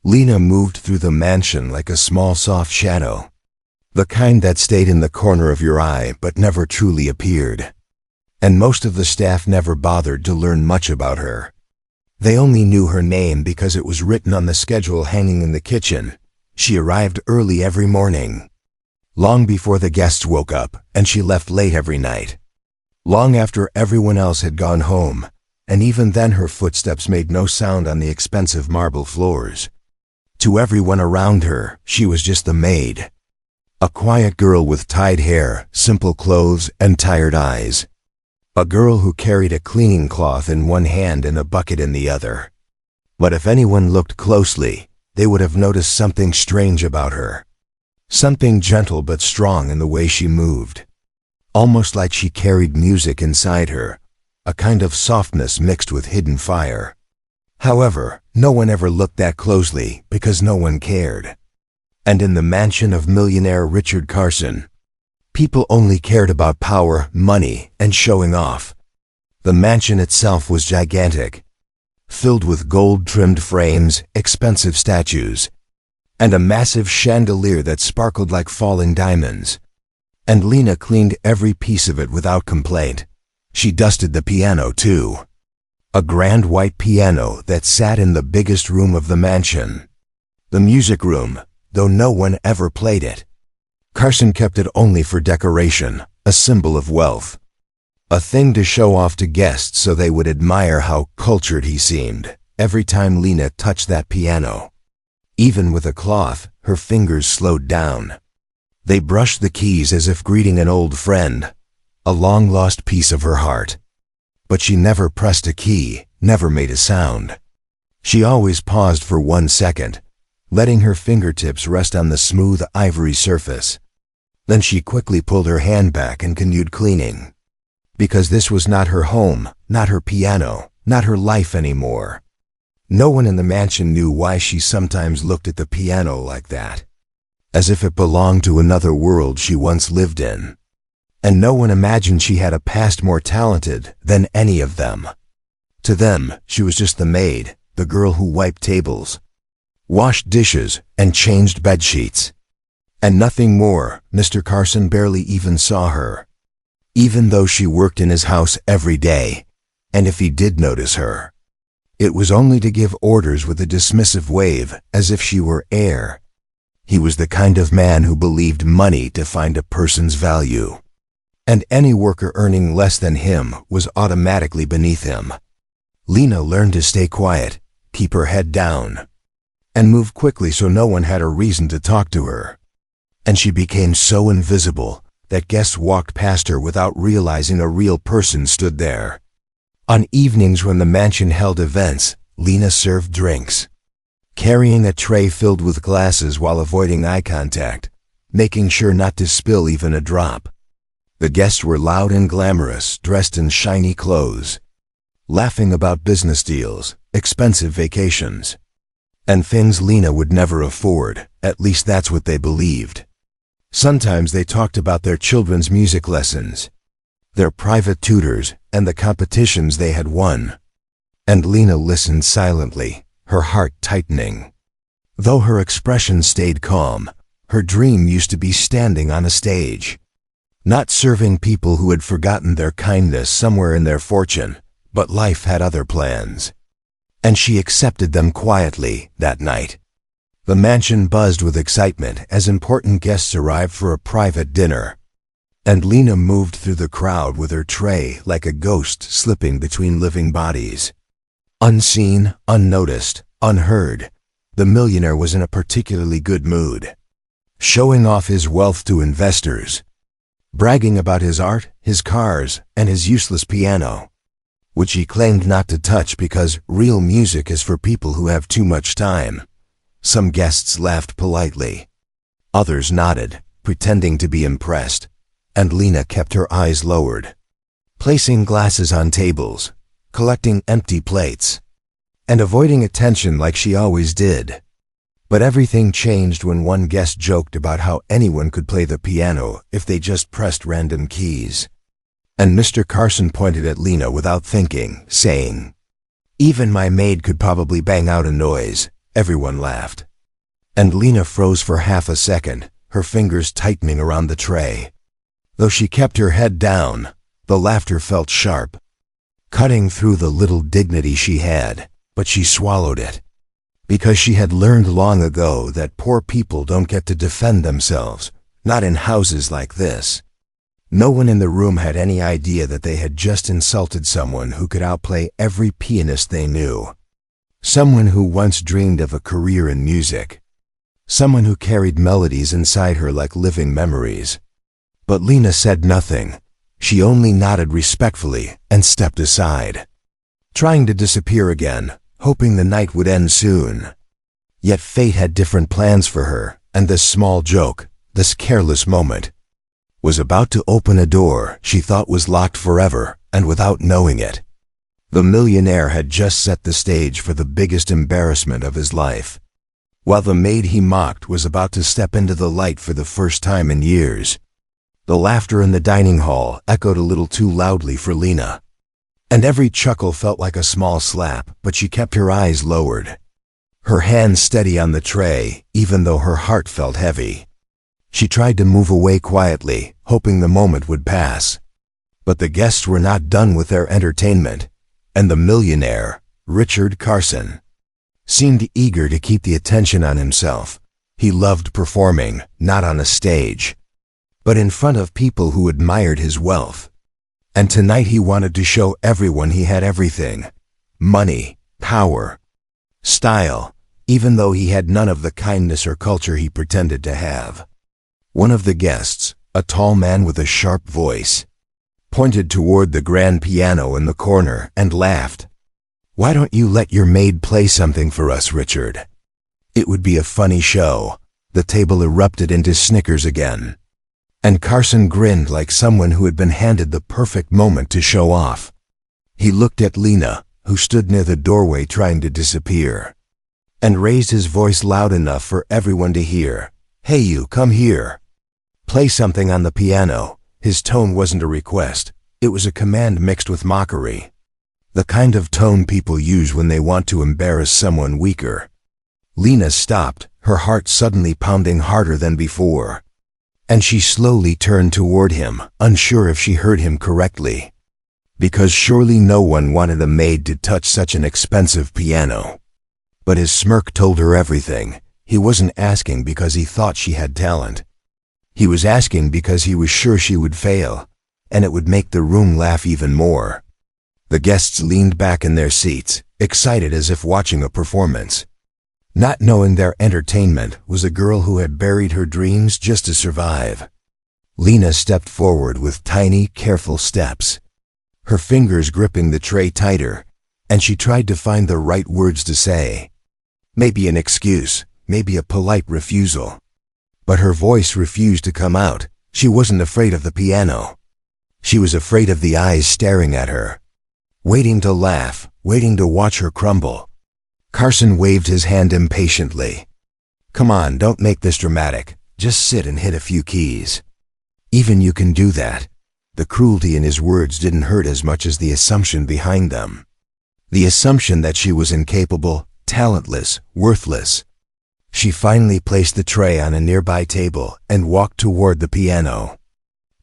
Lena moved through the mansion like a small soft shadow, the kind that stayed in the corner of your eye but never truly appeared. And most of the staff never bothered to learn much about her. They only knew her name because it was written on the schedule hanging in the kitchen. She arrived early every morning, long before the guests woke up, and she left late every night, long after everyone else had gone home, and even then her footsteps made no sound on the expensive marble floors. To everyone around her, she was just the maid, a quiet girl with tied hair, simple clothes, and tired eyes. A girl who carried a cleaning cloth in one hand and a bucket in the other. But if anyone looked closely, they would have noticed something strange about her. Something gentle but strong in the way she moved. Almost like she carried music inside her, a kind of softness mixed with hidden fire. However, no one ever looked that closely because no one cared. And in the mansion of millionaire Richard Carson, people only cared about power, money, and showing off. The mansion itself was gigantic, filled with gold-trimmed frames, expensive statues, and a massive chandelier that sparkled like falling diamonds. And Lena cleaned every piece of it without complaint. She dusted the piano too. A grand white piano that sat in the biggest room of the mansion. The music room, though no one ever played it. Carson kept it only for decoration, a symbol of wealth. A thing to show off to guests so they would admire how cultured he seemed every time Lena touched that piano. Even with a cloth, her fingers slowed down. They brushed the keys as if greeting an old friend, a long-lost piece of her heart. But she never pressed a key, never made a sound. She always paused for 1 second, letting her fingertips rest on the smooth ivory surface. Then she quickly pulled her hand back and continued cleaning. Because this was not her home, not her piano, not her life anymore. No one in the mansion knew why she sometimes looked at the piano like that, as if it belonged to another world she once lived in. And no one imagined she had a past more talented than any of them. To them, she was just the maid, the girl who wiped tables, washed dishes, and changed bedsheets. And nothing more. Mr. Carson barely even saw her, even though she worked in his house every day. And if he did notice her, it was only to give orders with a dismissive wave, as if she were air. He was the kind of man who believed money defined a person's value, and any worker earning less than him was automatically beneath him. Lena learned to stay quiet, keep her head down, and move quickly so no one had a reason to talk to her. And she became so invisible that guests walked past her without realizing a real person stood there. On evenings when the mansion held events, Lena served drinks, carrying a tray filled with glasses while avoiding eye contact, making sure not to spill even a drop. The guests were loud and glamorous, dressed in shiny clothes, laughing about business deals, expensive vacations, and things Lena would never afford. At least that's what they believed. Sometimes they talked about their children's music lessons, their private tutors, and the competitions they had won. And Lena listened silently, her heart tightening. Though her expression stayed calm, her dream used to be standing on a stage, not serving people who had forgotten their kindness somewhere in their fortune, but life had other plans. And she accepted them quietly that night. The mansion buzzed with excitement as important guests arrived for a private dinner. And Lena moved through the crowd with her tray like a ghost slipping between living bodies. Unseen, unnoticed, unheard, the millionaire was in a particularly good mood, showing off his wealth to investors, bragging about his art, his cars, and his useless piano, which he claimed not to touch because real music is for people who have too much time. Some guests laughed politely. Others nodded, pretending to be impressed, and Lena kept her eyes lowered, placing glasses on tables, collecting empty plates, and avoiding attention like she always did. But everything changed when one guest joked about how anyone could play the piano if they just pressed random keys. And Mr. Carson pointed at Lena without thinking, saying, "Even my maid could probably bang out a noise, everyone laughed. And Lena froze for half a second, her fingers tightening around the tray. Though she kept her head down, the laughter felt sharp, cutting through the little dignity she had, but she swallowed it. Because she had learned long ago that poor people don't get to defend themselves, not in houses like this. No one in the room had any idea that they had just insulted someone who could outplay every pianist they knew. Someone who once dreamed of a career in music. Someone who carried melodies inside her like living memories. But Lena said nothing. She only nodded respectfully and stepped aside, trying to disappear again, hoping the night would end soon. Yet fate had different plans for her, and this small joke, this careless moment, was about to open a door she thought was locked forever, and without knowing it. The millionaire had just set the stage for the biggest embarrassment of his life, while the maid he mocked was about to step into the light for the first time in years. The laughter in the dining hall echoed a little too loudly for Lena, and every chuckle felt like a small slap, but she kept her eyes lowered, her hands steady on the tray, even though her heart felt heavy. She tried to move away quietly, hoping the moment would pass. But the guests were not done with their entertainment, and the millionaire, Richard Carson, seemed eager to keep the attention on himself. He loved performing, not on a stage, but in front of people who admired his wealth. And tonight he wanted to show everyone he had everything: money, power, style, even though he had none of the kindness or culture he pretended to have. One of the guests, a tall man with a sharp voice, pointed toward the grand piano in the corner and laughed. "Why don't you let your maid play something for us, Richard? It would be a funny show." The table erupted into snickers again, and Carson grinned like someone who had been handed the perfect moment to show off. He looked at Lena, who stood near the doorway trying to disappear, and raised his voice loud enough for everyone to hear. "Hey you, come here. Play something on the piano." His tone wasn't a request, it was a command mixed with mockery. The kind of tone people use when they want to embarrass someone weaker. Lena stopped, her heart suddenly pounding harder than before, and she slowly turned toward him, unsure if she heard him correctly. Because surely no one wanted a maid to touch such an expensive piano. But his smirk told her everything. He wasn't asking because he thought she had talent. He was asking because he was sure she would fail, and it would make the room laugh even more. The guests leaned back in their seats, excited as if watching a performance, not knowing their entertainment was a girl who had buried her dreams just to survive. Lena stepped forward with tiny, careful steps, her fingers gripping the tray tighter, and she tried to find the right words to say. Maybe an excuse, maybe a polite refusal. But her voice refused to come out. She wasn't afraid of the piano. She was afraid of the eyes staring at her, waiting to laugh, waiting to watch her crumble. Carson waved his hand impatiently. "Come on, don't make this dramatic. Just sit and hit a few keys. Even you can do that." The cruelty in his words didn't hurt as much as the assumption behind them. The assumption that she was incapable, talentless, worthless. She finally placed the tray on a nearby table and walked toward the piano.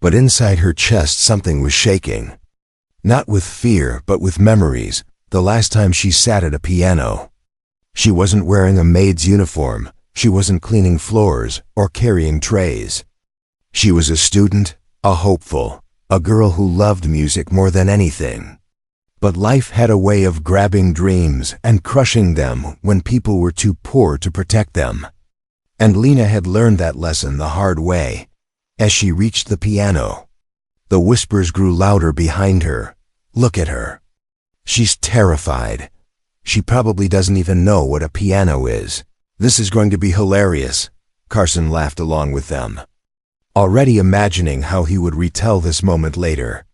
But inside her chest something was shaking. Not with fear, but with memories, the last time she sat at a piano. She wasn't wearing a maid's uniform, she wasn't cleaning floors or carrying trays. She was a student, a hopeful, a girl who loved music more than anything. But life had a way of grabbing dreams and crushing them when people were too poor to protect them. And Lena had learned that lesson the hard way. As she reached the piano, the whispers grew louder behind her. "Look at her. She's terrified. She probably doesn't even know what a piano is." "This is going to be hilarious," Carson laughed along with them, already imagining how he would retell this moment later,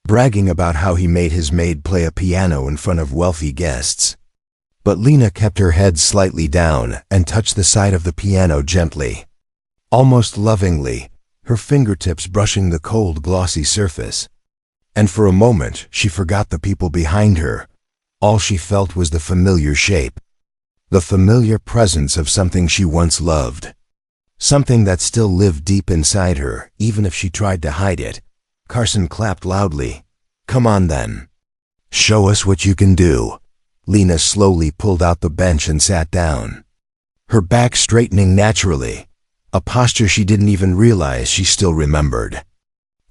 bragging about how he made his maid play a piano in front of wealthy guests. But Lena kept her head slightly down and touched the side of the piano gently, almost lovingly, her fingertips brushing the cold, glossy surface. And for a moment, she forgot the people behind her. All she felt was the familiar shape, The familiar presence of something she once loved. Something that still lived deep inside her, even if she tried to hide it. Carson clapped loudly. "Come on then. Show us what you can do." Lena slowly pulled out the bench and sat down, her back straightening naturally, a posture she didn't even realize she still remembered.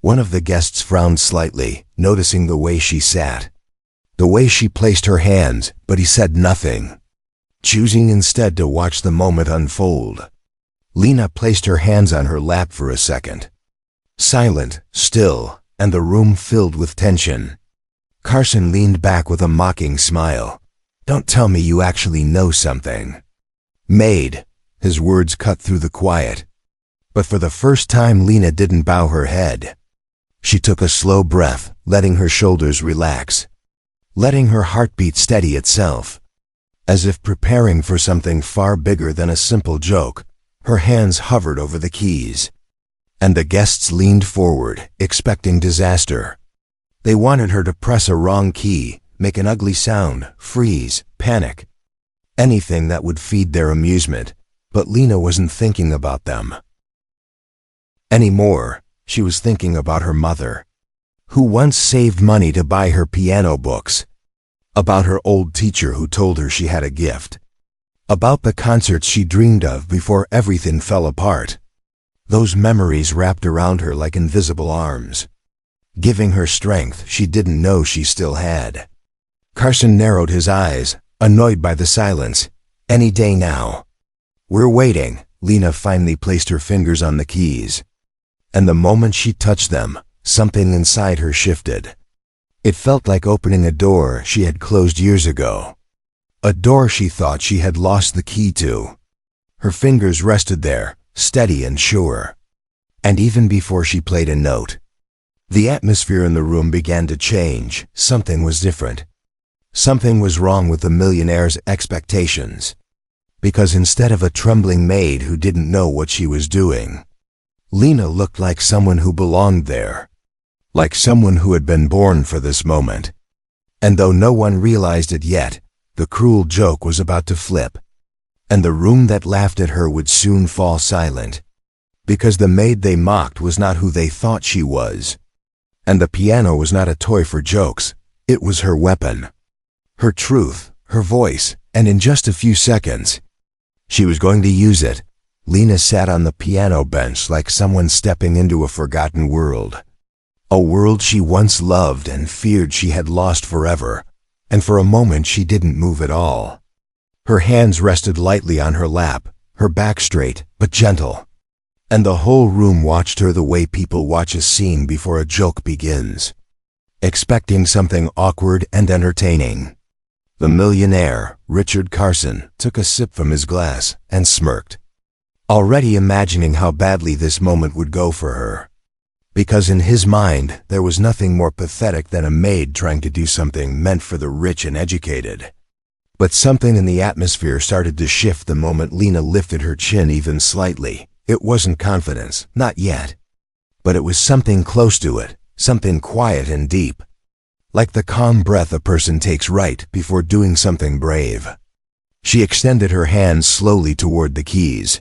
One of the guests frowned slightly, noticing the way she sat, the way she placed her hands, but he said nothing, choosing instead to watch the moment unfold. Lena placed her hands on her lap for a second. Silent, still, and the room filled with tension. Carson leaned back with a mocking smile. "Don't tell me you actually know something." "Maid," his words cut through the quiet. But for the first time, Lena didn't bow her head. She took a slow breath, letting her shoulders relax, letting her heartbeat steady itself. As if preparing for something far bigger than a simple joke, her hands hovered over the keys. And the guests leaned forward, expecting disaster. They wanted her to press a wrong key, make an ugly sound, freeze, panic. Anything that would feed their amusement, but Lena wasn't thinking about them anymore. She was thinking about her mother, who once saved money to buy her piano books, about her old teacher who told her she had a gift, about the concerts she dreamed of before everything fell apart. Those memories wrapped around her like invisible arms, giving her strength she didn't know she still had. Carson narrowed his eyes, annoyed by the silence. "Any day now." "We're waiting." Lena finally placed her fingers on the keys. And the moment she touched them, something inside her shifted. It felt like opening a door she had closed years ago. A door she thought she had lost the key to. Her fingers rested there, steady and sure. And even before she played a note, the atmosphere in the room began to change. Something was different. Something was wrong with the Millionaire's expectations. Because instead of a trembling maid who didn't know what she was doing, Lena looked like someone who belonged there. Like someone who had been born for this moment. And though no one realized it yet, the cruel joke was about to flip. And the room that laughed at her would soon fall silent. Because the maid they mocked was not who they thought she was. And the piano was not a toy for jokes. It was her weapon. Her truth, her voice, and in just a few seconds, she was going to use it. Lena sat on the piano bench like someone stepping into a forgotten world. A world she once loved and feared she had lost forever. And for a moment she didn't move at all. Her hands rested lightly on her lap, her back straight, but gentle. And the whole room watched her the way people watch a scene before a joke begins, expecting something awkward and entertaining. The millionaire, Richard Carson, took a sip from his glass and smirked, already imagining how badly this moment would go for her. Because in his mind, there was nothing more pathetic than a maid trying to do something meant for the rich and educated. But something in the atmosphere started to shift the moment Lena lifted her chin even slightly. It wasn't confidence, not yet. But it was something close to it, something quiet and deep. Like the calm breath a person takes right before doing something brave. She extended her hands slowly toward the keys.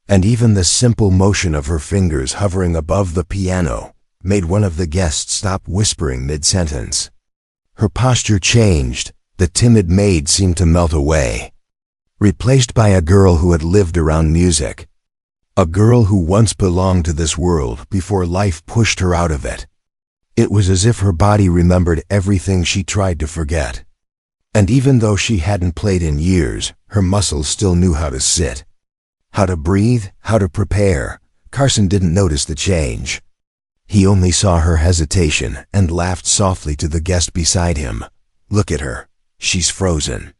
And even the simple motion of her fingers hovering above the piano made one of the guests stop whispering mid-sentence. Her posture changed. The timid maid seemed to melt away, replaced by a girl who had lived around music. A girl who once belonged to this world before life pushed her out of it. It was as if her body remembered everything she tried to forget. And even though she hadn't played in years, her muscles still knew how to sit, how to breathe, how to prepare. Carson didn't notice the change. He only saw her hesitation and laughed softly to the guest beside him. "Look at her. She's frozen.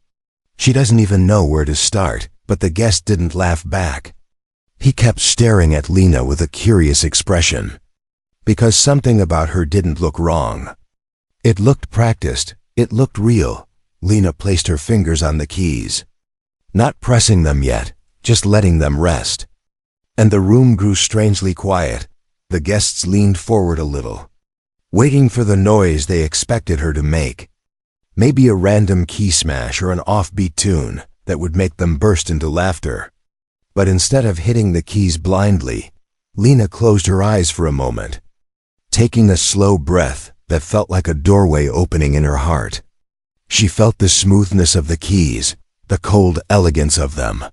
She doesn't even know where to start." But the guest didn't laugh back. He kept staring at Lena with a curious expression. Because something about her didn't look wrong. It looked practiced. It looked real. Lena placed her fingers on the keys, not pressing them yet, just letting them rest. And the room grew strangely quiet. The guests leaned forward a little, waiting for the noise they expected her to make. Maybe a random key smash or an offbeat tune, that would make them burst into laughter. But instead of hitting the keys blindly, Lena closed her eyes for a moment, taking a slow breath that felt like a doorway opening in her heart. She felt the smoothness of the keys, the cold elegance of them.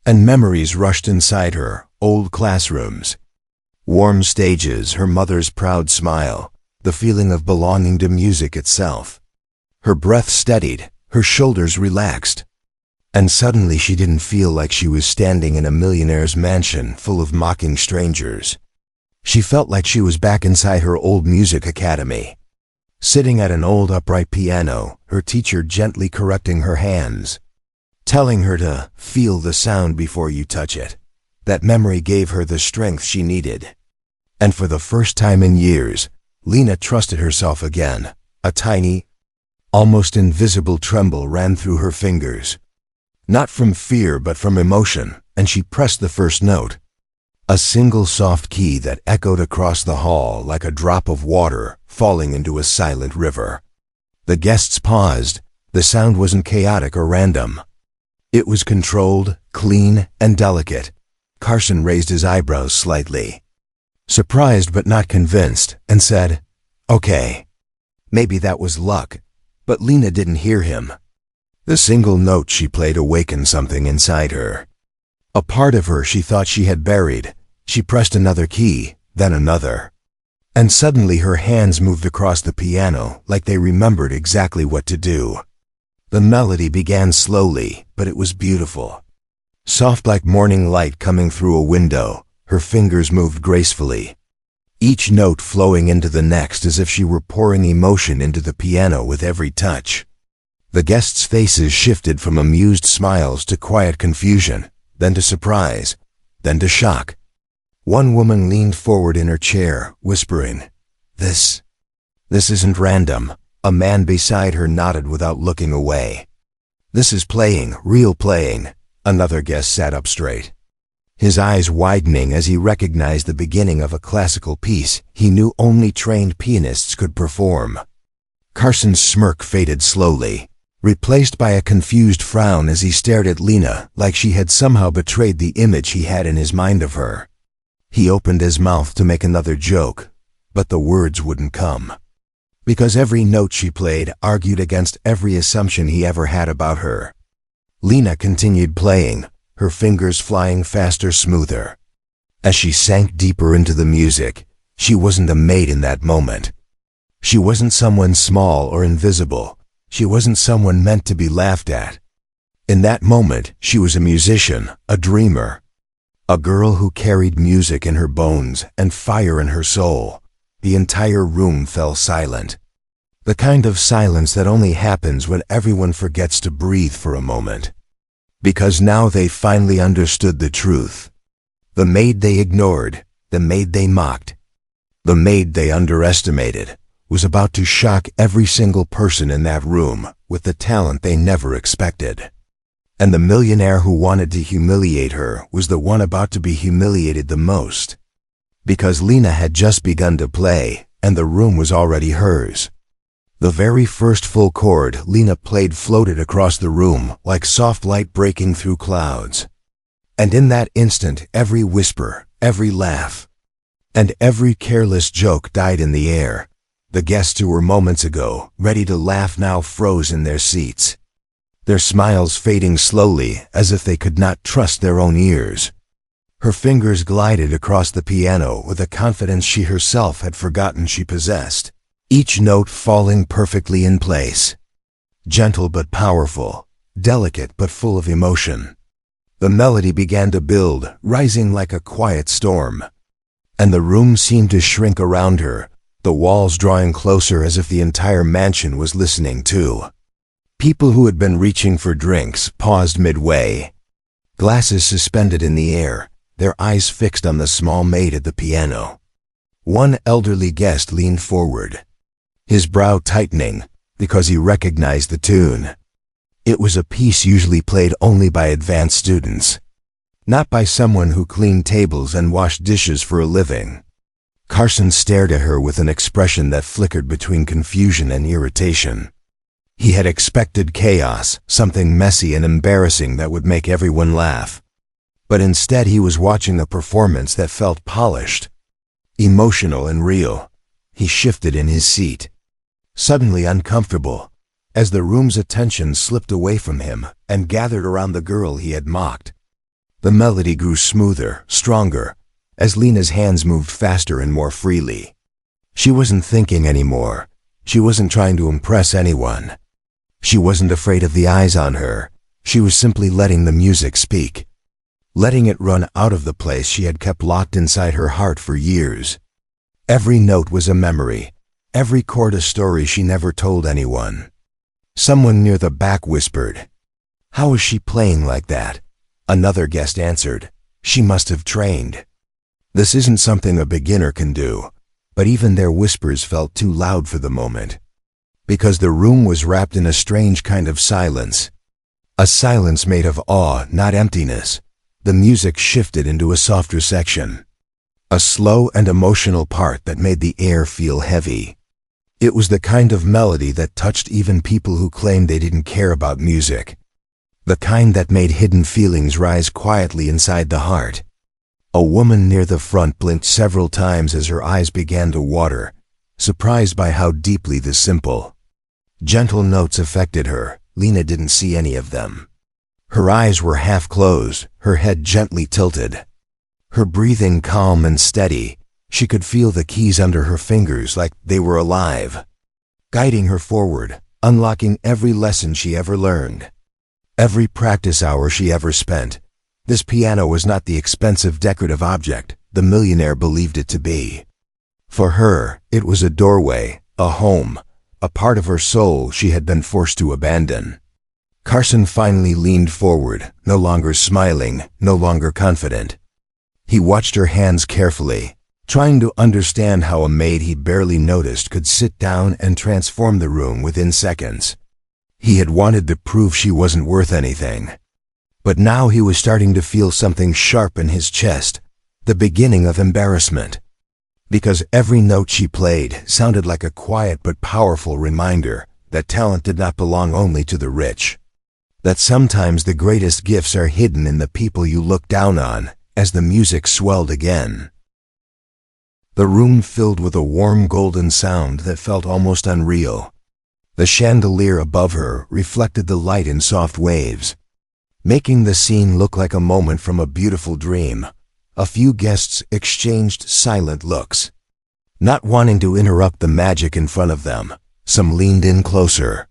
And memories rushed inside her, old classrooms, warm stages, her mother's proud smile, the feeling of belonging to music itself. Her breath steadied, her shoulders relaxed, and suddenly she didn't feel like she was standing in a millionaire's mansion full of mocking strangers. She felt like she was back inside her old music academy, sitting at an old upright piano, her teacher gently correcting her hands, telling her to feel the sound before you touch it. That memory gave her the strength she needed. And for the first time in years, Lena trusted herself again. A tiny, almost invisible tremble ran through her fingers. Not from fear but from emotion, and she pressed the first note. A single soft key that echoed across the hall like a drop of water falling into a silent river. The guests paused. The sound wasn't chaotic or random. It was controlled, clean, and delicate. Carson raised his eyebrows slightly, surprised but not convinced, and said, "Okay." Maybe that was luck, but Lena didn't hear him. The single note she played awakened something inside her. A part of her she thought she had buried. She pressed another key, then another. And suddenly her hands moved across the piano like they remembered exactly what to do. The melody began slowly, but it was beautiful. Soft like morning light coming through a window, her fingers moved gracefully, each note flowing into the next as if she were pouring emotion into the piano with every touch. The guests' faces shifted from amused smiles to quiet confusion, then to surprise, then to shock. One woman leaned forward in her chair, whispering, This isn't random." A man beside her nodded without looking away. "This is playing, real playing." Another guest sat up straight, his eyes widening as he recognized the beginning of a classical piece he knew only trained pianists could perform. Carson's smirk faded slowly, replaced by a confused frown as he stared at Lena like she had somehow betrayed the image he had in his mind of her. He opened his mouth to make another joke, but the words wouldn't come, because every note she played argued against every assumption he ever had about her. Lena continued playing, her fingers flying faster, smoother. As she sank deeper into the music, she wasn't a maid in that moment. She wasn't someone small or invisible. She wasn't someone meant to be laughed at. In that moment, she was a musician, a dreamer, a girl who carried music in her bones and fire in her soul. The entire room fell silent. The kind of silence that only happens when everyone forgets to breathe for a moment. Because now they finally understood the truth. The maid they ignored, the maid they mocked, the maid they underestimated, was about to shock every single person in that room with the talent they never expected. And the millionaire who wanted to humiliate her was the one about to be humiliated the most. Because Lena had just begun to play, and the room was already hers. The very first full chord Lena played floated across the room like soft light breaking through clouds. And in that instant, every whisper, every laugh, and every careless joke died in the air. The guests who were moments ago ready to laugh now froze in their seats, their smiles fading slowly as if they could not trust their own ears. Her fingers glided across the piano with a confidence she herself had forgotten she possessed, each note falling perfectly in place. Gentle but powerful, delicate but full of emotion. The melody began to build, rising like a quiet storm. And the room seemed to shrink around her, the walls drawing closer as if the entire mansion was listening too. People who had been reaching for drinks paused midway, glasses suspended in the air, their eyes fixed on the small maid at the piano. One elderly guest leaned forward, his brow tightening because he recognized the tune. It was a piece usually played only by advanced students, not by someone who cleaned tables and washed dishes for a living. Carson stared at her with an expression that flickered between confusion and irritation. He had expected chaos, something messy and embarrassing that would make everyone laugh. But instead he was watching a performance that felt polished, emotional and real. He shifted in his seat, suddenly uncomfortable, as the room's attention slipped away from him and gathered around the girl he had mocked. The melody grew smoother, stronger, as Lena's hands moved faster and more freely. She wasn't thinking anymore. She wasn't trying to impress anyone. She wasn't afraid of the eyes on her. She was simply letting the music speak, letting it run out of the place she had kept locked inside her heart for years. Every note was a memory, every chord a story she never told anyone. Someone near the back whispered, "How is she playing like that?" Another guest answered, "She must have trained." This isn't something a beginner can do, but even their whispers felt too loud for the moment. Because the room was wrapped in a strange kind of silence. A silence made of awe, not emptiness. The music shifted into a softer section, a slow and emotional part that made the air feel heavy. It was the kind of melody that touched even people who claimed they didn't care about music. The kind that made hidden feelings rise quietly inside the heart. A woman near the front blinked several times as her eyes began to water, surprised by how deeply the simple, gentle notes affected her. Lena didn't see any of them. Her eyes were half closed, her head gently tilted, her breathing calm and steady. She could feel the keys under her fingers like they were alive, guiding her forward, unlocking every lesson she ever learned, every practice hour she ever spent. This piano was not the expensive decorative object the millionaire believed it to be. For her, it was a doorway, a home, a part of her soul she had been forced to abandon. Carson finally leaned forward, no longer smiling, no longer confident. He watched her hands carefully, trying to understand how a maid he barely noticed could sit down and transform the room within seconds. He had wanted to prove she wasn't worth anything. But now he was starting to feel something sharp in his chest, the beginning of embarrassment. Because every note she played sounded like a quiet but powerful reminder that talent did not belong only to the rich. That sometimes the greatest gifts are hidden in the people you look down on. As the music swelled again, the room filled with a warm golden sound that felt almost unreal. The chandelier above her reflected the light in soft waves, making the scene look like a moment from a beautiful dream. A few guests exchanged silent looks, not wanting to interrupt the magic in front of them. Some leaned in closer,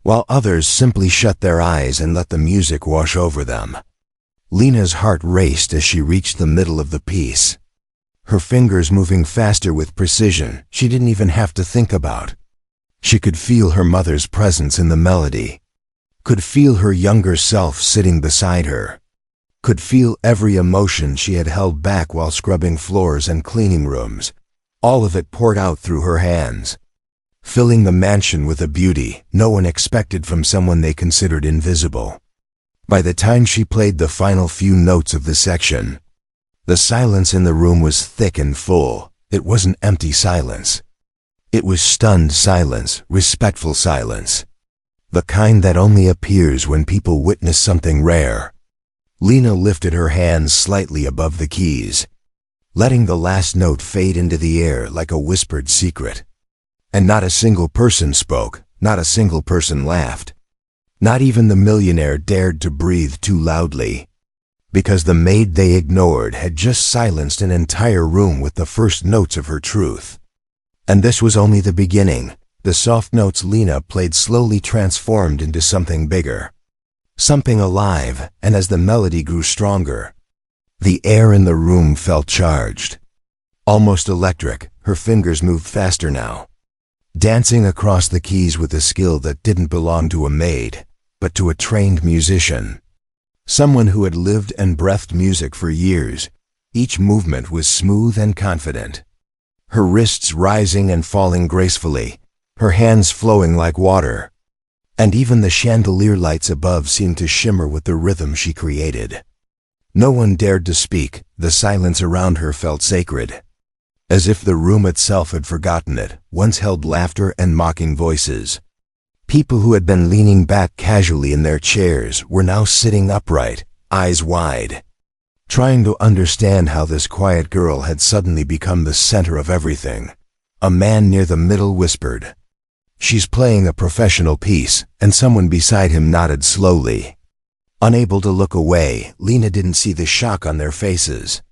while others simply shut their eyes and let the music wash over them. Lena's heart raced as she reached the middle of the piece, her fingers moving faster with precision she didn't even have to think about. She could feel her mother's presence in the melody, could feel her younger self sitting beside her, could feel every emotion she had held back while scrubbing floors and cleaning rooms. All of it poured out through her hands, filling the mansion with a beauty no one expected from someone they considered invisible. By the time she played the final few notes of the section, the silence in the room was thick and full. It wasn't empty silence. It was stunned silence, respectful silence. The kind that only appears when people witness something rare. Lena lifted her hands slightly above the keys, letting the last note fade into the air like a whispered secret. And not a single person spoke, not a single person laughed. Not even the millionaire dared to breathe too loudly, because the maid they ignored had just silenced an entire room with the first notes of her truth. And this was only the beginning. The soft notes Lena played slowly transformed into something bigger, something alive, and as the melody grew stronger, the air in the room felt charged, almost electric. Her fingers moved faster now, dancing across the keys with a skill that didn't belong to a maid, but to a trained musician, someone who had lived and breathed music for years. Each movement was smooth and confident, her wrists rising and falling gracefully, her hands flowing like water, and even the chandelier lights above seemed to shimmer with the rhythm she created. No one dared to speak. The silence around her felt sacred, as if the room itself had forgotten it once held laughter and mocking voices. People who had been leaning back casually in their chairs were now sitting upright, eyes wide, trying to understand how this quiet girl had suddenly become the center of everything. A man near the middle whispered, "She's playing a professional piece," and someone beside him nodded slowly. Unable to look away, Lena didn't see the shock on their faces.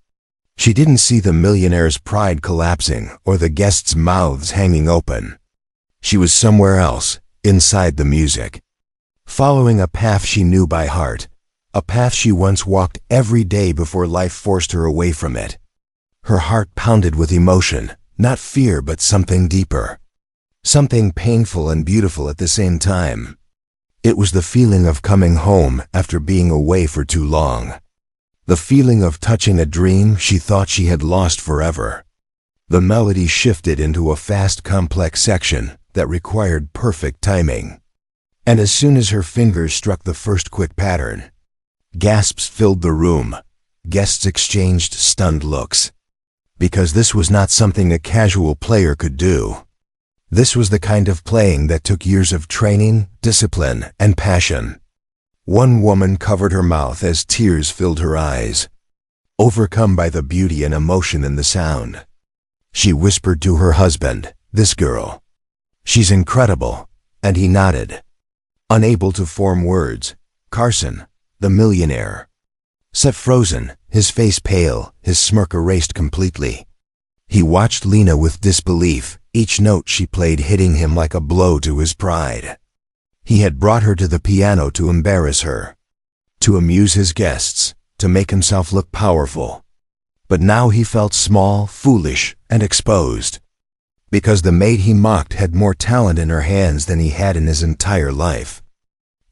She didn't see the millionaire's pride collapsing or the guests' mouths hanging open. She was somewhere else, inside the music, following a path she knew by heart, a path she once walked every day before life forced her away from it. Her heart pounded with emotion, not fear but something deeper, something painful and beautiful at the same time. It was the feeling of coming home after being away for too long. The feeling of touching a dream she thought she had lost forever. The melody shifted into a fast, complex section that required perfect timing. And as soon as her fingers struck the first quick pattern, gasps filled the room. Guests exchanged stunned looks. Because this was not something a casual player could do. This was the kind of playing that took years of training, discipline, and passion. One woman covered her mouth as tears filled her eyes, overcome by the beauty and emotion in the sound. She whispered to her husband, "This girl, she's incredible," and he nodded, unable to form words. Carson, the millionaire, sat frozen, his face pale, his smirk erased completely. He watched Lena with disbelief, each note she played hitting him like a blow to his pride. He had brought her to the piano to embarrass her, to amuse his guests, to make himself look powerful. But now he felt small, foolish, and exposed. Because the maid he mocked had more talent in her hands than he had in his entire life.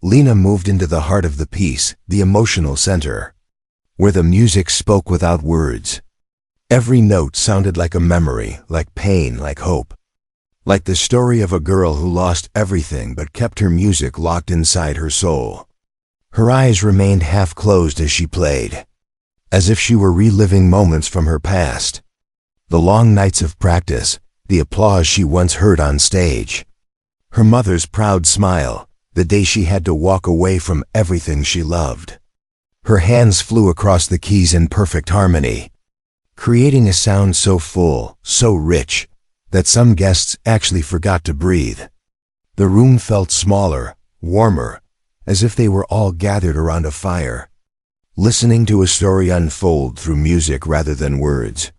Lena moved into the heart of the piece, the emotional center, where the music spoke without words. Every note sounded like a memory, like pain, like hope. Like the story of a girl who lost everything but kept her music locked inside her soul. Her eyes remained half closed as she played, as if she were reliving moments from her past. The long nights of practice, the applause she once heard on stage. Her mother's proud smile, the day she had to walk away from everything she loved. Her hands flew across the keys in perfect harmony, creating a sound so full, so rich, that some guests actually forgot to breathe. The room felt smaller, warmer, as if they were all gathered around a fire, listening to a story unfold through music rather than words.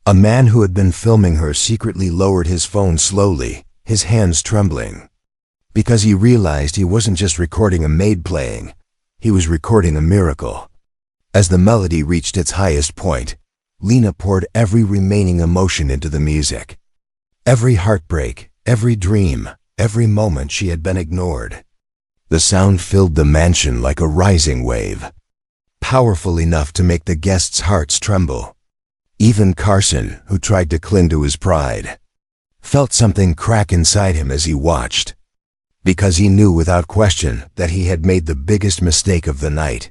A man who had been filming her secretly lowered his phone slowly, his hands trembling, because he realized he wasn't just recording a maid playing, he was recording a miracle. As the melody reached its highest point, Lena poured every remaining emotion into the music. Every heartbreak, every dream, every moment she had been ignored. The sound filled the mansion like a rising wave, powerful enough to make the guests' hearts tremble. Even Carson, who tried to cling to his pride, felt something crack inside him as he watched, because he knew without question that he had made the biggest mistake of the night.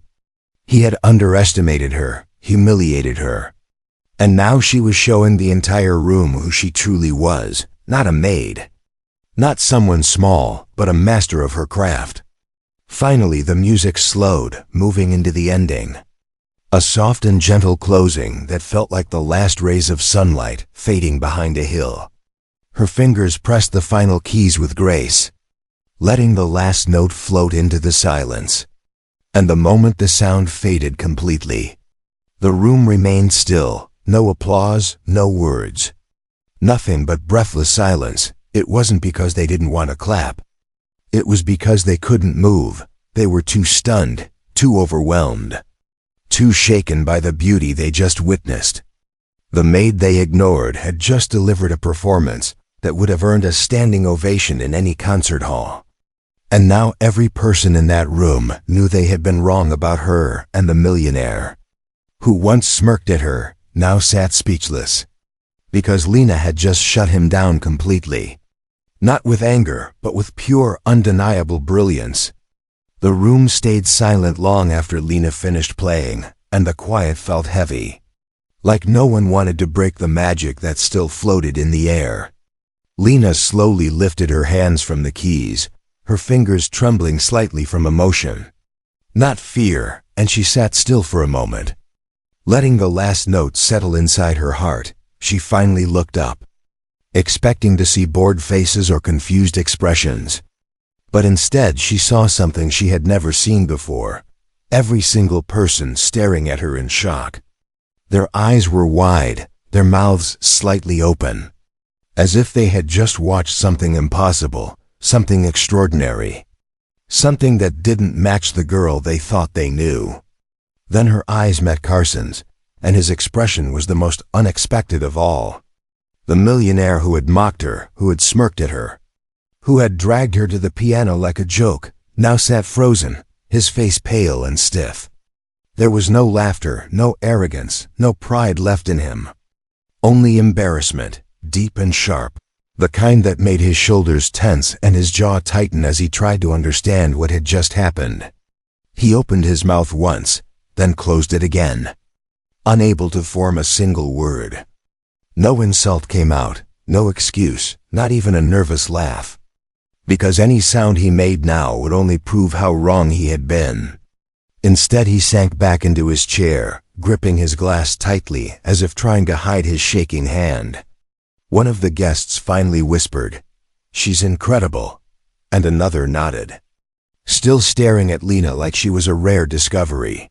He had underestimated her, humiliated her. And now she was showing the entire room who she truly was, not a maid, not someone small, but a master of her craft. Finally, the music slowed, moving into the ending. A soft and gentle closing that felt like the last rays of sunlight fading behind a hill. Her fingers pressed the final keys with grace, letting the last note float into the silence. And the moment the sound faded completely, the room remained still. No applause, no words. Nothing but breathless silence. It wasn't because they didn't want to clap. It was because they couldn't move. They were too stunned, too overwhelmed, too shaken by the beauty they just witnessed. The maid they ignored had just delivered a performance that would have earned a standing ovation in any concert hall. And now every person in that room knew they had been wrong about her and the millionaire, who once smirked at her, now sat speechless, because Lena had just shut him down completely. Not with anger, but with pure, undeniable brilliance. The room stayed silent long after Lena finished playing, and the quiet felt heavy, like no one wanted to break the magic that still floated in the air. Lena slowly lifted her hands from the keys, her fingers trembling slightly from emotion. Not fear, and she sat still for a moment. Letting the last note settle inside her heart, she finally looked up, expecting to see bored faces or confused expressions. But instead she saw something she had never seen before, every single person staring at her in shock. Their eyes were wide, their mouths slightly open, as if they had just watched something impossible, something extraordinary, something that didn't match the girl they thought they knew. Then her eyes met Carson's, and his expression was the most unexpected of all. The millionaire who had mocked her, who had smirked at her, who had dragged her to the piano like a joke, now sat frozen, his face pale and stiff. There was no laughter, no arrogance, no pride left in him. Only embarrassment, deep and sharp, the kind that made his shoulders tense and his jaw tighten as he tried to understand what had just happened. He opened his mouth once, then closed it again, unable to form a single word. No insult came out, no excuse, not even a nervous laugh, because any sound he made now would only prove how wrong he had been. Instead, he sank back into his chair, gripping his glass tightly as if trying to hide his shaking hand. One of the guests finally whispered, "She's incredible," and another nodded, still staring at Lena like she was a rare discovery.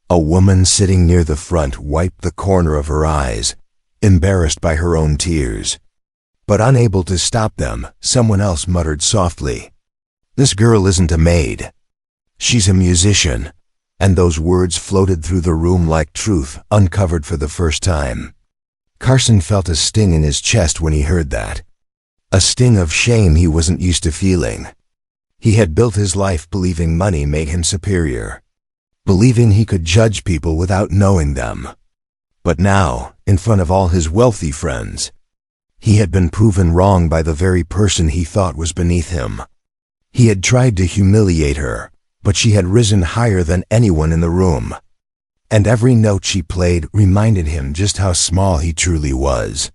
A woman sitting near the front wiped the corner of her eyes, embarrassed by her own tears. But unable to stop them, someone else muttered softly, "This girl isn't a maid. She's a musician." And those words floated through the room like truth uncovered for the first time. Carson felt a sting in his chest when he heard that. A sting of shame he wasn't used to feeling. He had built his life believing money made him superior, believing he could judge people without knowing them. But now, in front of all his wealthy friends, he had been proven wrong by the very person he thought was beneath him. He had tried to humiliate her, but she had risen higher than anyone in the room, and every note she played reminded him just how small he truly was.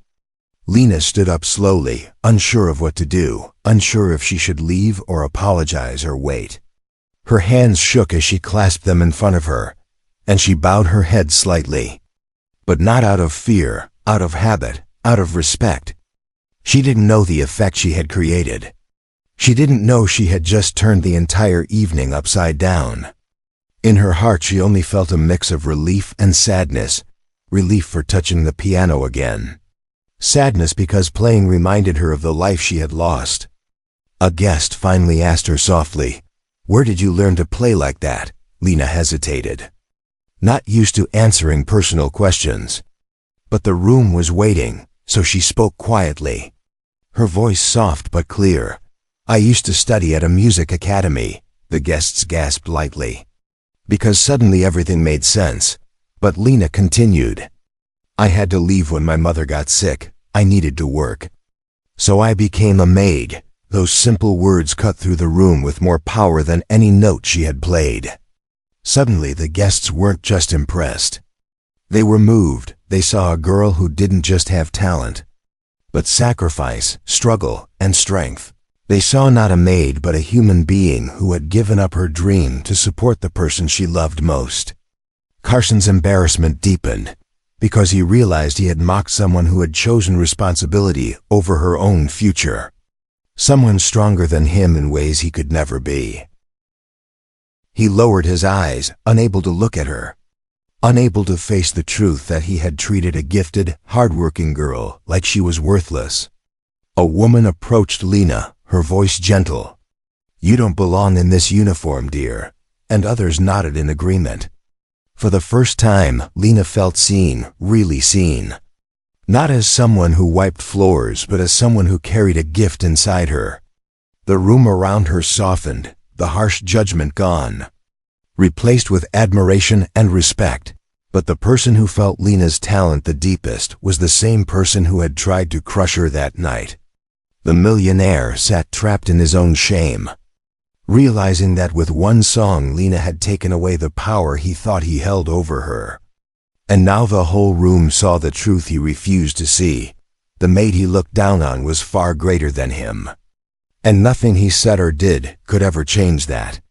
Lena stood up slowly, unsure of what to do, unsure if she should leave or apologize or wait. Her hands shook as she clasped them in front of her, and she bowed her head slightly. But not out of fear, out of habit, out of respect. She didn't know the effect she had created. She didn't know she had just turned the entire evening upside down. In her heart she only felt a mix of relief and sadness, relief for touching the piano again, sadness because playing reminded her of the life she had lost. A guest finally asked her softly, "Where did you learn to play like that?" Lena hesitated, not used to answering personal questions. But the room was waiting, so she spoke quietly, her voice soft but clear. "I used to study at a music academy," the guests gasped lightly, because suddenly everything made sense. But Lena continued, "I had to leave when my mother got sick. I needed to work. So I became a maid." Those simple words cut through the room with more power than any note she had played. Suddenly the guests weren't just impressed. They were moved. They saw a girl who didn't just have talent, but sacrifice, struggle, and strength. They saw not a maid but a human being who had given up her dream to support the person she loved most. Carson's embarrassment deepened, because he realized he had mocked someone who had chosen responsibility over her own future. Someone stronger than him in ways he could never be. He lowered his eyes, unable to look at her, unable to face the truth that he had treated a gifted, hardworking girl like she was worthless. A woman approached Lena, her voice gentle. "You don't belong in this uniform, dear," and others nodded in agreement. For the first time, Lena felt seen, really seen. Not as someone who wiped floors, but as someone who carried a gift inside her. The room around her softened, the harsh judgment gone, replaced with admiration and respect. But the person who felt Lena's talent the deepest was the same person who had tried to crush her that night. The millionaire sat trapped in his own shame, realizing that with one song Lena had taken away the power he thought he held over her. And now the whole room saw the truth he refused to see. The maid he looked down on was far greater than him. And nothing he said or did could ever change that.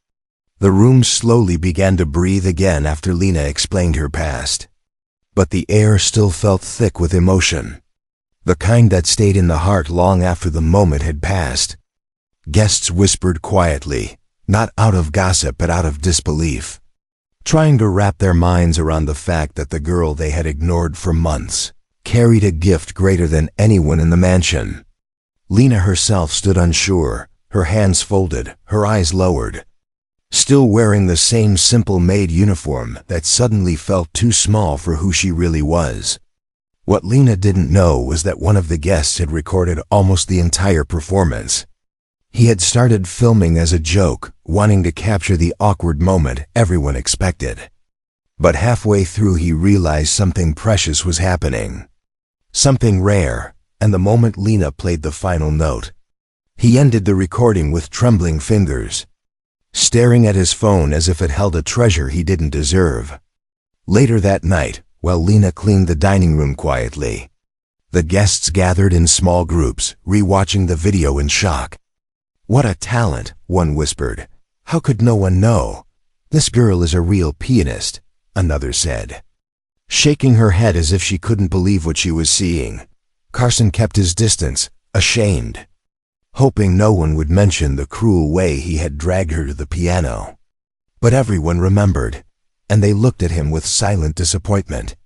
The room slowly began to breathe again after Lena explained her past. But the air still felt thick with emotion. The kind that stayed in the heart long after the moment had passed. Guests whispered quietly, not out of gossip but out of disbelief, trying to wrap their minds around the fact that the girl they had ignored for months carried a gift greater than anyone in the mansion. Lena herself stood unsure, her hands folded, her eyes lowered, still wearing the same simple Maid uniform that suddenly felt too small for who she really was. What Lena didn't know was that one of the guests had recorded almost the entire performance. He had started filming as a joke, wanting to capture the awkward moment everyone expected. But halfway through he realized something precious was happening. Something rare, and the moment Lena played the final note, he ended the recording with trembling fingers, staring at his phone as if it held a treasure he didn't deserve. Later that night, while Lena cleaned the dining room quietly, the guests gathered in small groups, rewatching the video in shock. "What a talent," one whispered. "How could no one know? This girl is a real pianist," another said, shaking her head as if she couldn't believe what she was seeing. Carson kept his distance, ashamed, hoping no one would mention the cruel way he had dragged her to the piano. But everyone remembered, and they looked at him with silent disappointment.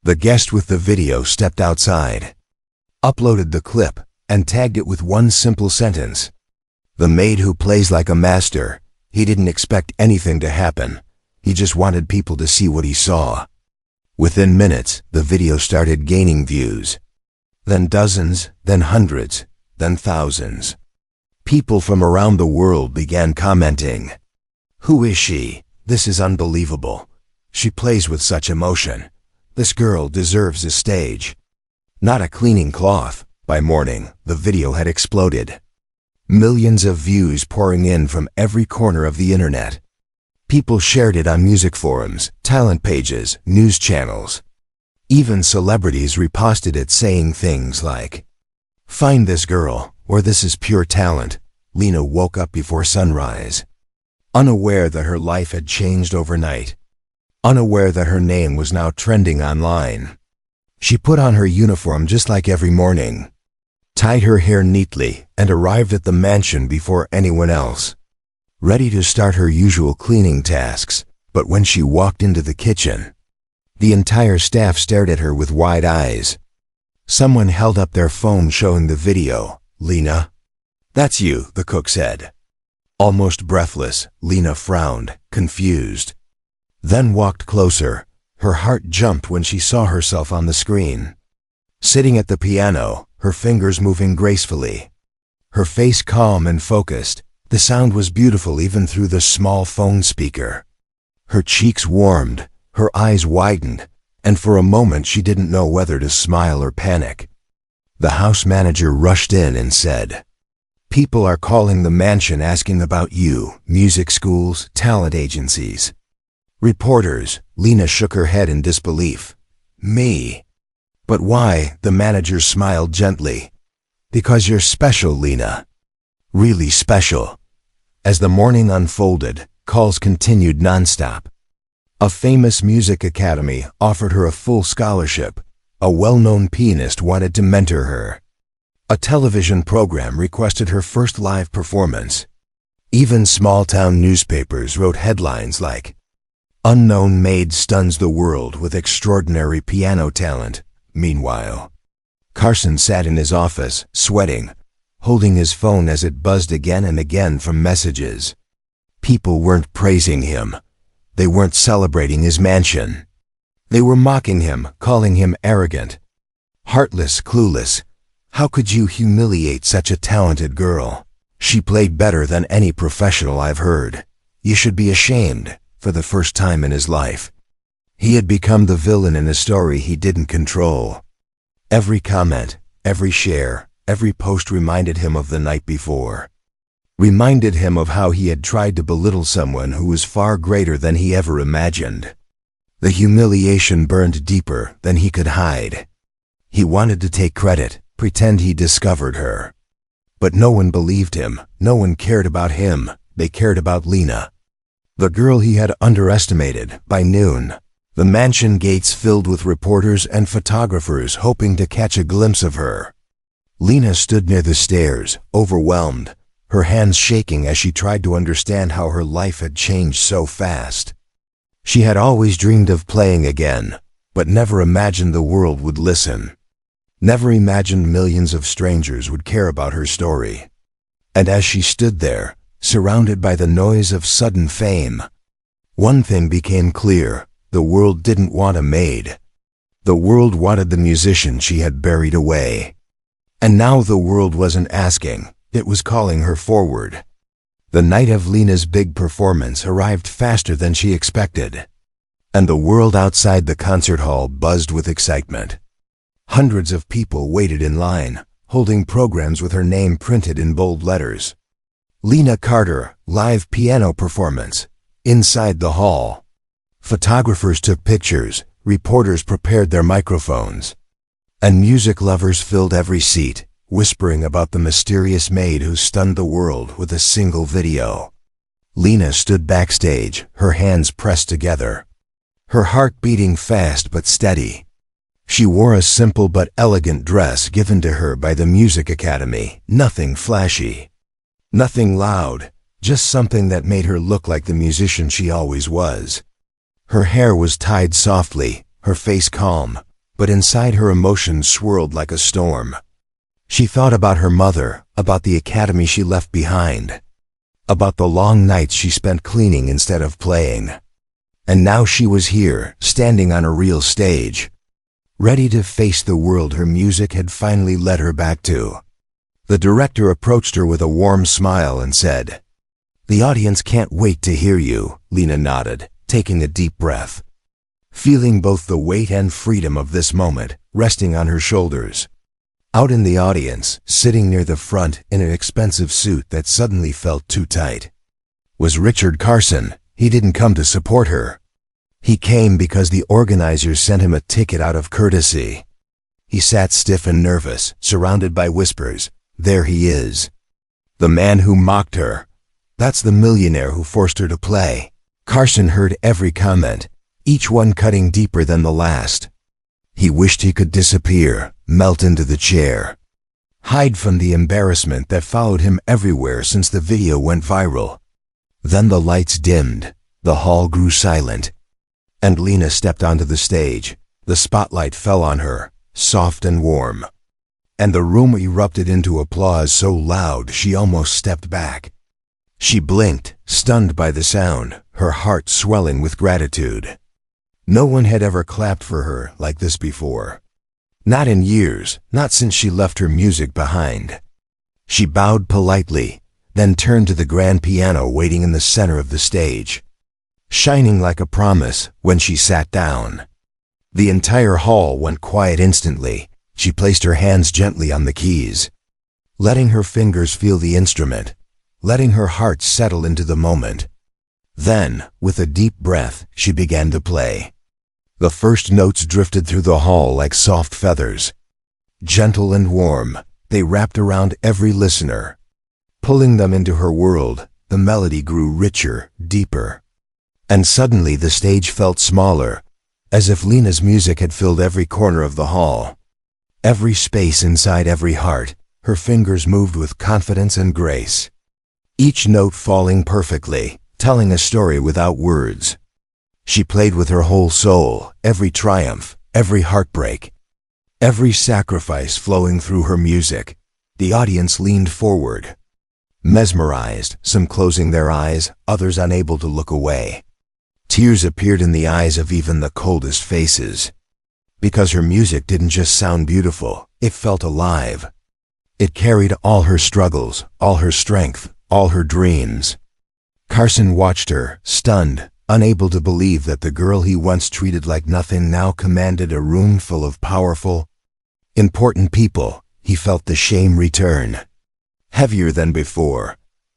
The guest with the video stepped outside, uploaded the clip, and tagged it with one simple sentence: "The maid who plays like a master. He didn't expect anything to happen. He just wanted people to see what he saw." Within minutes, the video started gaining views. Then dozens, then hundreds, then thousands. People from around the world began commenting. "Who is she? This is unbelievable. She plays with such emotion. This girl deserves a stage." Not a cleaning cloth. By morning, the video had exploded. Millions of views pouring in from every corner of the internet. People shared it on music forums, talent pages, news channels. Even celebrities reposted it, saying things like, "Find this girl," or "This is pure talent." Lena woke up before sunrise, unaware that her life had changed overnight, unaware that her name was now trending online. She put on her uniform just like every morning, tied her hair neatly, and arrived at the mansion before anyone else, ready to start her usual cleaning tasks. But when she walked into the kitchen, the entire staff stared at her with wide eyes. Someone held up their phone showing the video. "Lena?" "That's you," the cook said. Almost breathless, Lena frowned, confused, then walked closer. Her heart jumped when she saw herself on the screen, sitting at the piano, her fingers moving gracefully, her face calm and focused. The sound was beautiful even through the small phone speaker. Her cheeks warmed, her eyes widened, and for a moment she didn't know whether to smile or panic. The house manager rushed in and said, "People are calling the mansion asking about you, music schools, talent agencies, reporters." Lena shook her head in disbelief. "Me? But why?" The manager smiled gently. "Because you're special, Lena. Really special." As the morning unfolded, calls continued nonstop. A famous music academy offered her a full scholarship. A well-known pianist wanted to mentor her. A television program requested her first live performance. Even small-town newspapers wrote headlines like, "Unknown Maid stuns the world with extraordinary piano talent." Meanwhile, Carson sat in his office, sweating, holding his phone as it buzzed again and again from messages. People weren't praising him. They weren't celebrating his mansion. They were mocking him, calling him arrogant, heartless, clueless. "How could you humiliate such a talented girl? She played better than any professional I've heard. You should be ashamed." For the first time in his life, he had become the villain in a story he didn't control. Every comment, every share, every post reminded him of the night before. Reminded him of how he had tried to belittle someone who was far greater than he ever imagined. The humiliation burned deeper than he could hide. He wanted to take credit, pretend he discovered her. But no one believed him, no one cared about him, they cared about Lena. The girl he had underestimated. By noon, the mansion gates filled with reporters and photographers hoping to catch a glimpse of her. Lena stood near the stairs, overwhelmed, her hands shaking as she tried to understand how her life had changed so fast. She had always dreamed of playing again, but never imagined the world would listen. Never imagined millions of strangers would care about her story. And as she stood there, surrounded by the noise of sudden fame, one thing became clear: the world didn't want a maid. The world wanted the musician she had buried away. And now the world wasn't asking, it was calling her forward. The night of Lena's big performance arrived faster than she expected, and the world outside the concert hall buzzed with excitement. Hundreds of people waited in line, holding programs with her name printed in bold letters. Lena Carter, live piano performance. Inside the hall, photographers took pictures, reporters prepared their microphones, and music lovers filled every seat, whispering about the mysterious maid who stunned the world with a single video. Lena stood backstage, her hands pressed together, her heart beating fast but steady. She wore a simple but elegant dress given to her by the Music Academy. Nothing flashy, nothing loud, just something that made her look like the musician she always was. Her hair was tied softly, her face calm, but inside her emotions swirled like a storm. She thought about her mother, about the academy she left behind, about the long nights she spent cleaning instead of playing. And now she was here, standing on a real stage, ready to face the world her music had finally led her back to. The director approached her with a warm smile and said, "The audience can't wait to hear you." Lena nodded, taking a deep breath, feeling both the weight and freedom of this moment resting on her shoulders. Out in the audience, sitting near the front in an expensive suit that suddenly felt too tight, was Richard Carson. He didn't come to support her. He came because the organizers sent him a ticket out of courtesy. He sat stiff and nervous, surrounded by whispers. There he is, the man who mocked her. That's the millionaire who forced her to play. Carson heard every comment, each one cutting deeper than the last. He wished he could disappear, melt into the chair, hide from the embarrassment that followed him everywhere since the video went viral. Then the lights dimmed, the hall grew silent, and Lena stepped onto the stage. The spotlight fell on her, soft and warm, and the room erupted into applause so loud she almost stepped back. She blinked, stunned by the sound, her heart swelling with gratitude. No one had ever clapped for her like this before. Not in years, not since she left her music behind. She bowed politely, then turned to the grand piano waiting in the center of the stage, shining like a promise when she sat down. The entire hall went quiet instantly. She placed her hands gently on the keys, letting her fingers feel the instrument, letting her heart settle into the moment. Then, with a deep breath, she began to play. The first notes drifted through the hall like soft feathers. Gentle and warm, they wrapped around every listener, pulling them into her world. The melody grew richer, deeper. And suddenly the stage felt smaller, as if Lena's music had filled every corner of the hall. Every space inside every heart. Her fingers moved with confidence and grace, each note falling perfectly, telling a story without words. She played with her whole soul, every triumph, every heartbreak, every sacrifice flowing through her music. The audience leaned forward, mesmerized, some closing their eyes, others unable to look away. Tears appeared in the eyes of even the coldest faces, because her music didn't just sound beautiful, it felt alive. It carried all her struggles, all her strength, all her dreams. Carson watched her, stunned, unable to believe that the girl he once treated like nothing now commanded a room full of powerful, important people. He felt the shame return, heavier than before.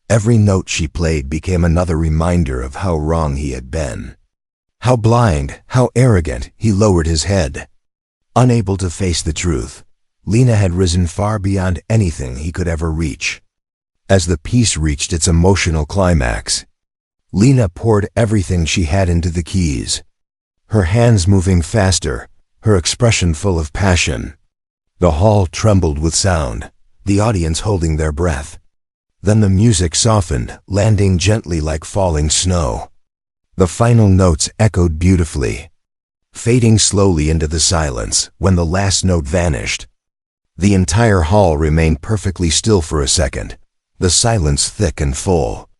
Every note she played became another reminder of how wrong he had been. How blind, how arrogant. He lowered his head, unable to face the truth. Lena had risen far beyond anything he could ever reach. As the piece reached its emotional climax, Lena poured everything she had into the keys, her hands moving faster, her expression full of passion. The hall trembled with sound, the audience holding their breath. Then the music softened, landing gently like falling snow. The final notes echoed beautifully, fading slowly into the silence. When the last note vanished, the entire hall remained perfectly still for a second, the silence thick and full.